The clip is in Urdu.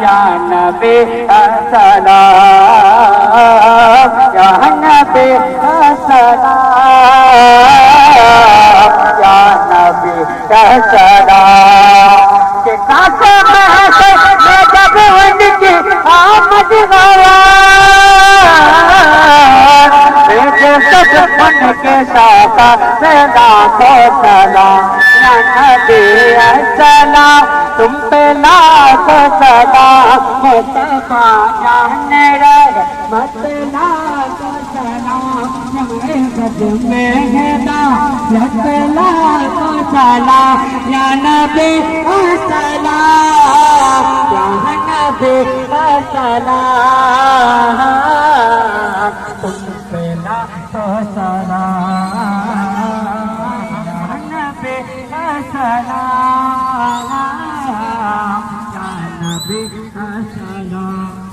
یا نبی السلام یا نبی السلام یا نبی السلام کہ کاٹے محشر میں جب ان کی آمد گیا میرے سب ان کے ساتھ پیدا کو سلام یا نبی السلام تم پہ لاکھوں سلام مصطفیٰ جان رحمت لاکھوں سلام محبت میں ہدایت لاکھوں سلام یا نبی السلام یا نبی السلام تم پہ لاکھوں سلام یا نبی السلام یا نبی السلام